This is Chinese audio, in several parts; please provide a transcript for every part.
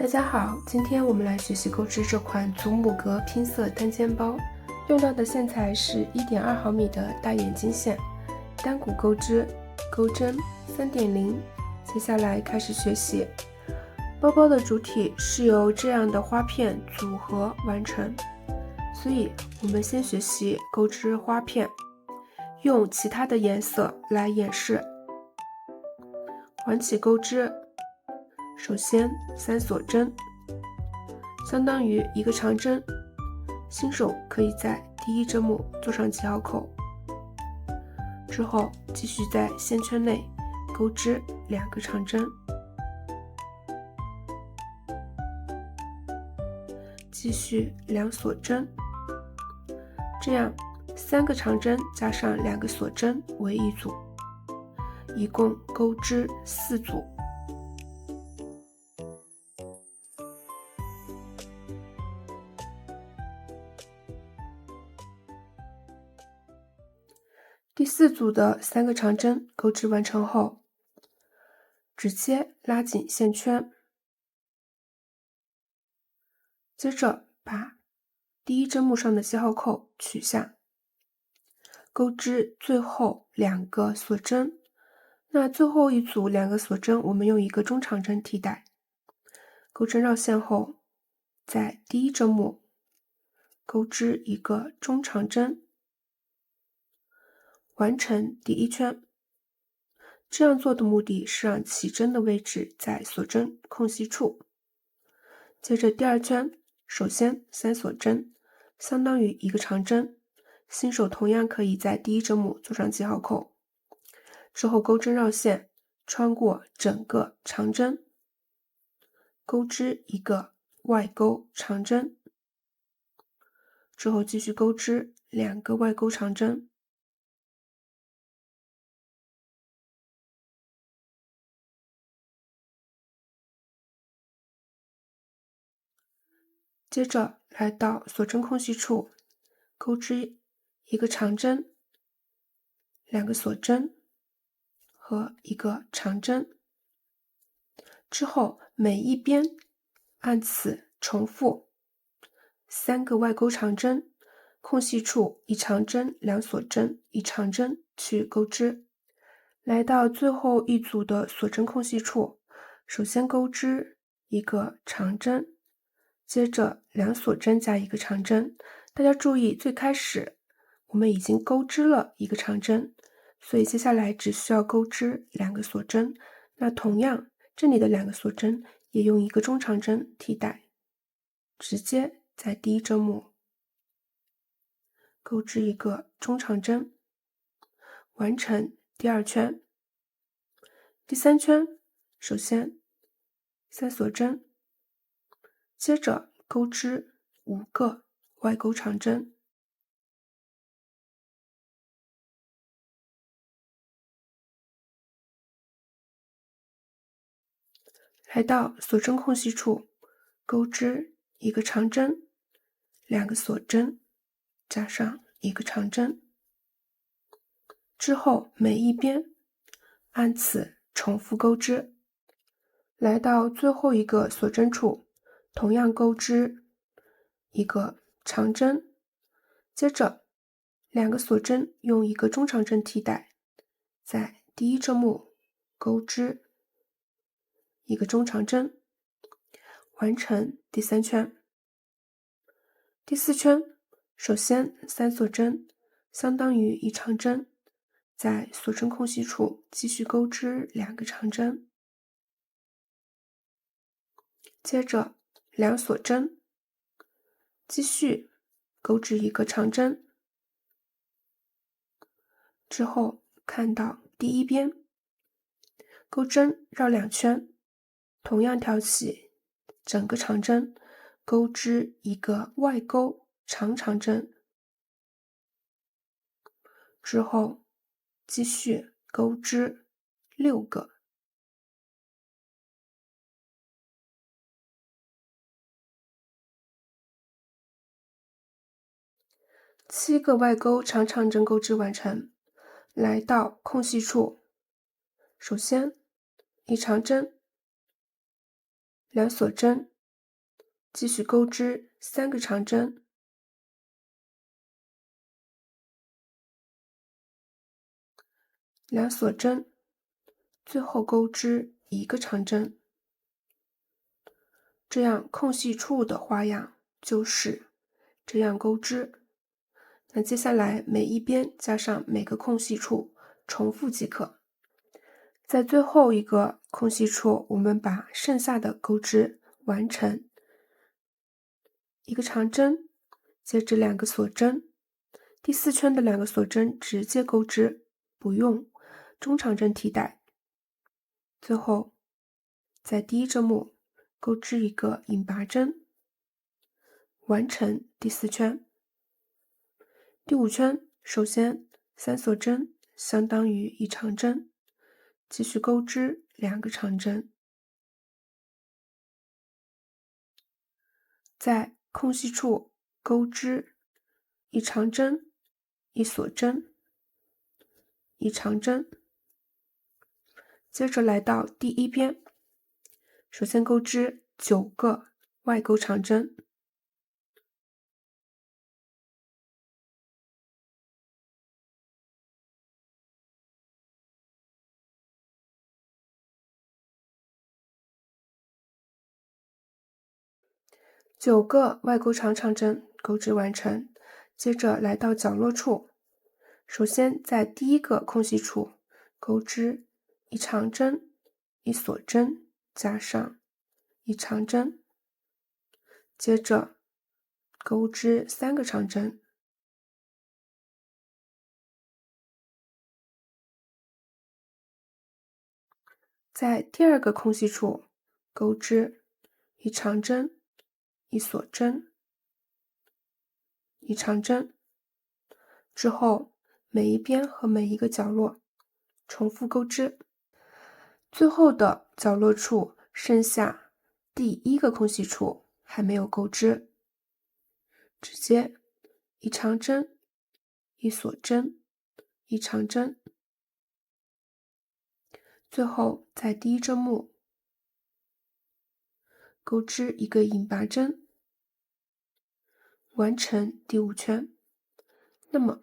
大家好，今天我們來學習購織這款祖母格拼色單肩包，用到的線材是 1.2 毫米的大眼睛線，单股鈎織，钩針 3.0。接下來開始學習。包包的主體是由這樣的花片組合完成，所以我們先學習鈎織花片，用其他的顏色來演示。環起鈎織，首先3鎖針，相當於1個長針，新手可以在第一针目做上记号扣，之後繼續在線圈內鈎織2個長針，繼續2鎖針，這樣3個長針加上2個鎖針為一組，一共鈎織4組。第4組的3個長針鈎織完成後，直接拉緊線圈，接着把第一針目上的記號扣取下，鈎織最後2個鎖針。那最後一組2個鎖針，我們用1個中長針替代。鈎針繞線後，在第一針目鈎織1個中長針，完成第一圈。這樣做的目的是讓起針的位置在鎖針空隙處。接着第二圈，首先3鎖針，相當於1個長針，新手同樣可以在第一針目做上記號扣。之後鈎針繞線，穿過整個長針，鈎織1個外鈎長針，之後繼續鈎織2個外鈎長針。接着來到鎖針空隙處，鈎織1個長針、2個鎖針和1個長針，之後每一邊按此重複3個外鈎長針，空隙處1長針、2鎖針、1長針去鈎織。來到最後一組的鎖針空隙處，首先鈎織1個長針，接着2鎖針加1個長針。大家注意，最開始我們已經鈎織了1個長針，所以接下來只需要鈎織2個鎖針。那同樣，這裡的2個鎖針也用1個中長針替代，直接在第一針目鈎織1個中長針，完成第二圈。第三圈，首先3鎖針，接着鈎織5個外鈎長針，來到鎖針空隙處，鈎織1個長針、2個鎖針，加上1個長針，之後每一邊按此重複鈎織。來到最後一個鎖針處，同樣鈎織1個長針，接着2個鎖針用1個中長針替代，在第一針目鈎織1個中長針，完成第3圈。第4圈，首先3鎖針，相當於1長針，在鎖針空隙處繼續鈎織2個長針，接着2鎖針，繼續鈎織1個長針，之後看到第一邊，鈎針繞2圈，同樣挑起整個長針，鈎織1個外鈎長長針，之後繼續鈎織6個。7個外鈎長長針鈎織完成。來到空隙處，首先1長針、2鎖針繼續鈎織3個長針，2鎖針，最後鈎織1個長針。這樣空隙處的花樣就是這樣鈎織。那接下來每一邊加上每個空隙處，重複即可。在最後一個空隙處，我們把剩下的鈎織完成。1個長針，接着2個鎖針，第4圈的2個鎖針直接鈎織，不用中長針替代。最後，在第1針目鈎織一個引拔針，完成第4圈。第5圈，首先3鎖針相當於1長針，繼續鈎織2個長針，在空隙處鈎織1長針、1鎖針、1長針。接着來到第1邊，首先鈎織9個外鈎長針，9個外鈎長針鈎織完成。接着來到角落處，首先在第1個空隙處鈎織1長針、1鎖針加上1長針，接着鈎織3個長針，在第2個空隙處鈎織1長針、1鎖針、1長針，之後每一邊和每一個角落重複鈎織。最後的角落處剩下第1個空隙處還沒有鈎織，直接1長針、1鎖針、1長針，最後在第1針目鈎織一個引拔針，完成第5圈。那麼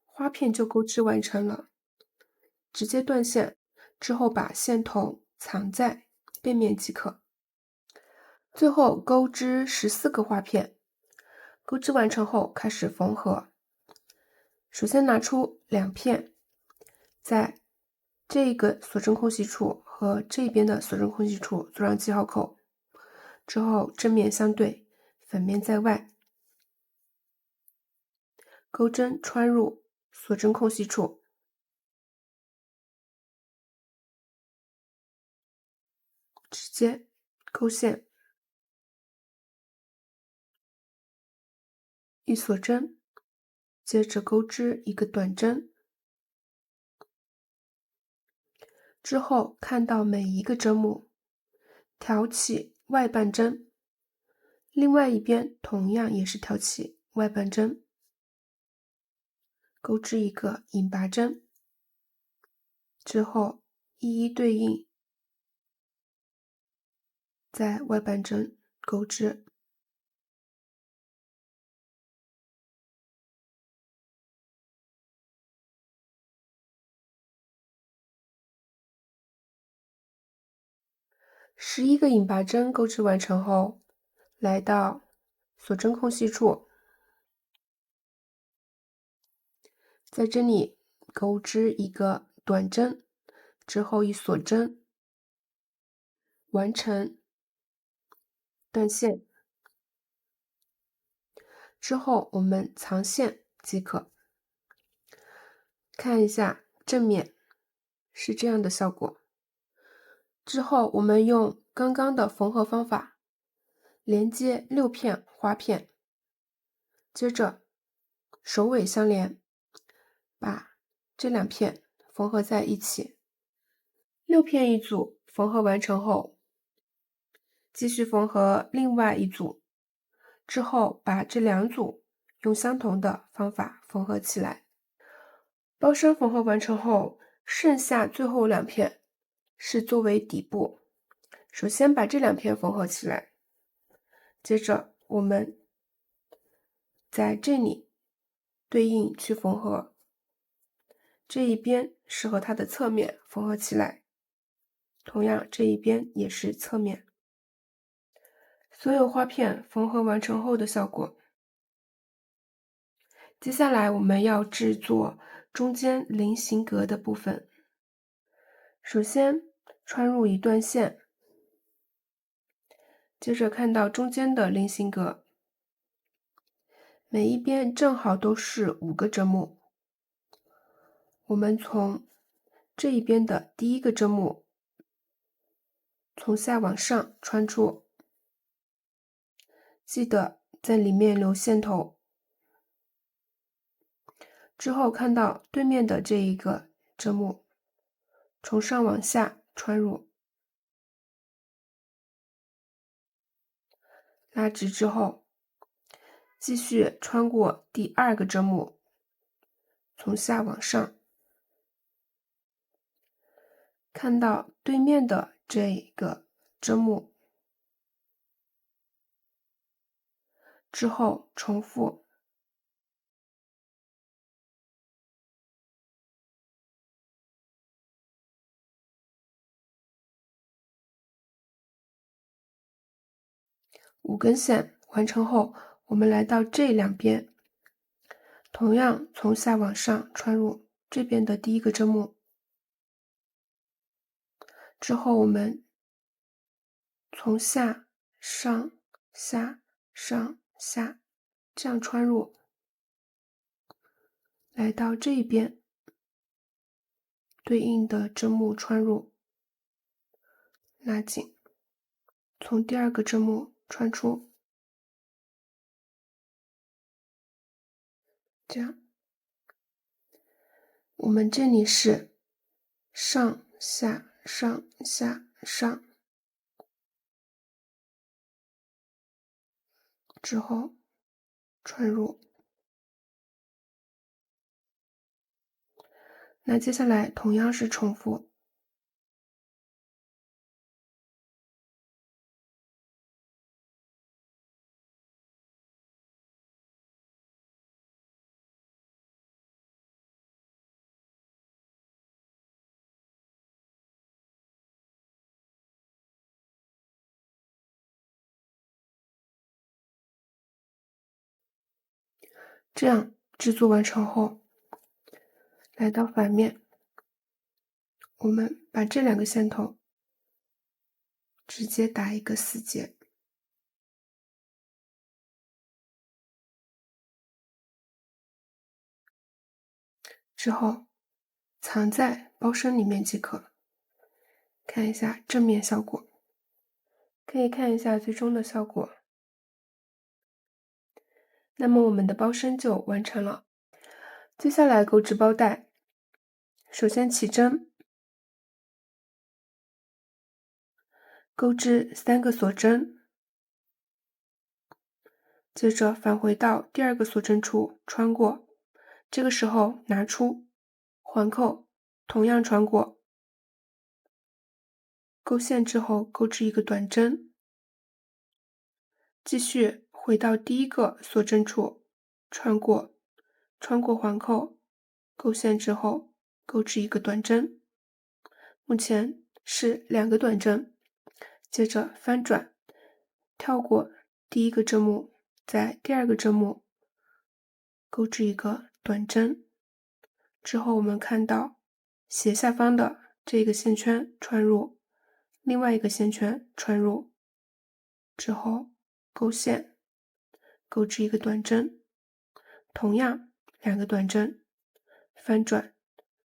花片就鈎織完成了，直接斷線，之後把線頭藏在背面即可。最後鈎織14個花片，鈎織完成後開始縫合。首先拿出2片，在這個鎖針空隙處和這邊的鎖針空隙處做上記號扣，之後正面相對，反面在外，鈎針穿入鎖針空隙處，直接勾線1鎖針，接着鈎織一個短針，之後看到每一個針目，挑起外半針，另外一邊同樣也是挑起外半針，鈎織一個引拔針，之後一一對應，在外半針鈎織。11個引拔針鈎織完成後，來到鎖針空隙處，在這裡鈎織一個短針，之後1鎖針，完成斷線。之後我們藏線即可。看一下正面是這樣的效果。之後我們用剛剛的縫合方法連接6片花片，接着首尾相連，把這2片縫合在一起。6片一組縫合完成後，繼續縫合另外一組，之後把這2組用相同的方法縫合起來。包身縫合完成後，剩下最後2片是作為底部，首先把這2片縫合起來，接着我們在這裡對應去縫合，這一邊是和它的側面縫合起來，同樣這一邊也是側面。所有花片缝合完成後的效果。接下來我們要制作中間菱形格的部分。首先穿入一段線，接着看到中間的菱形格，每一邊正好都是5個針目。我們從這一邊的第一個針目從下往上穿出，記得在裡面留線頭。之後看到对面的這一個針目，從上往下穿入，拉直之後，繼續穿過第2個針目，從下往上，看到對面的這個針目，之後重複。5根線完成後，我們來到這兩邊，同樣從下往上穿入這邊的第1個針目，之後我們從下上下上下這樣穿入，來到這一邊對應的針目穿入，拉緊，從第2個針目穿出，這樣。我們這裡是上下上下上，之後穿入。那接下來同樣是重複。這樣制作完成後，來到反面，我們把這2個線頭直接打一個4結，之後藏在包身裡面即可。看一下正面效果，可以看一下最終的效果。那麼我們的包身就完成了。接下來購置包帶，首先起針，購置3個鎖針，接着返回到第2個鎖針處穿過，這個時候拿出環扣，同樣穿過，勾線之後購置一個短針，繼續回到第1個鎖針處穿過，穿過環扣，勾線之後購置一個短針，目前是2個短針，接着翻轉，跳過第1個針目，在第2個針目購置一個短針，之後我們看到斜下方的這個線圈穿入，另外一個線圈穿入，之後勾線，購置一個短針，同樣2個短針，翻轉，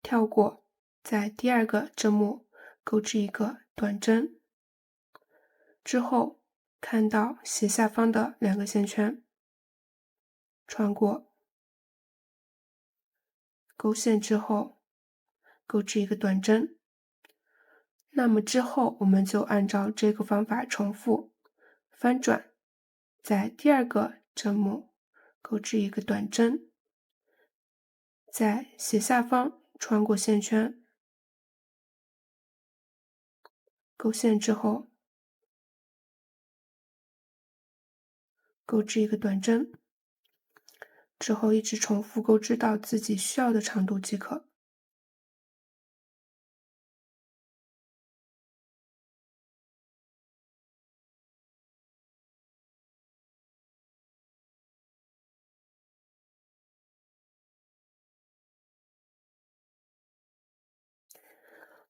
跳過，在第2個針目購置一個短針，之後看到斜下方的2個線圈，穿過，勾線之後購置一個短針。那麼之後我們就按照這個方法重複，翻轉，在第2個針目購置一個短針，在斜下方穿過線圈，勾線之後鈎織一個短針，之後一直重複鈎織到自己需要的長度即可。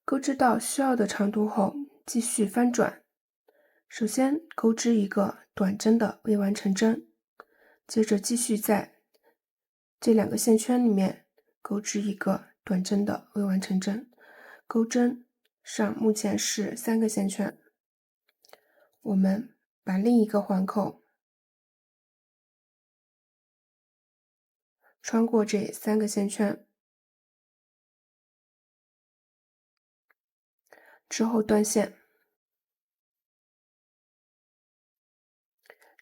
鈎織到需要的長度後，繼續翻轉。首先鈎織一個短針的未完成針，接着繼續在這兩個線圈裡面鈎織一個短針的未完成針。鈎針上目前是3個線圈，我們把另一個環扣穿過這3個線圈，之後斷線，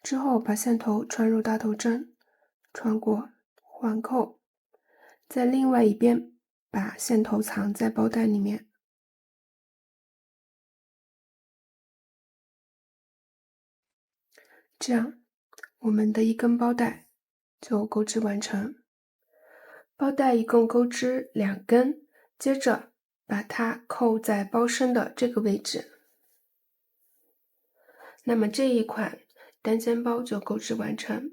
之後把線頭穿入大頭針，穿過環扣，在另外一邊把線頭藏在包帶裡面。這樣，我們的一根包帶就鈎織完成。包帶一共鈎織2根，接着把它扣在包身的這個位置。那麼這一款單肩包就鈎織完成。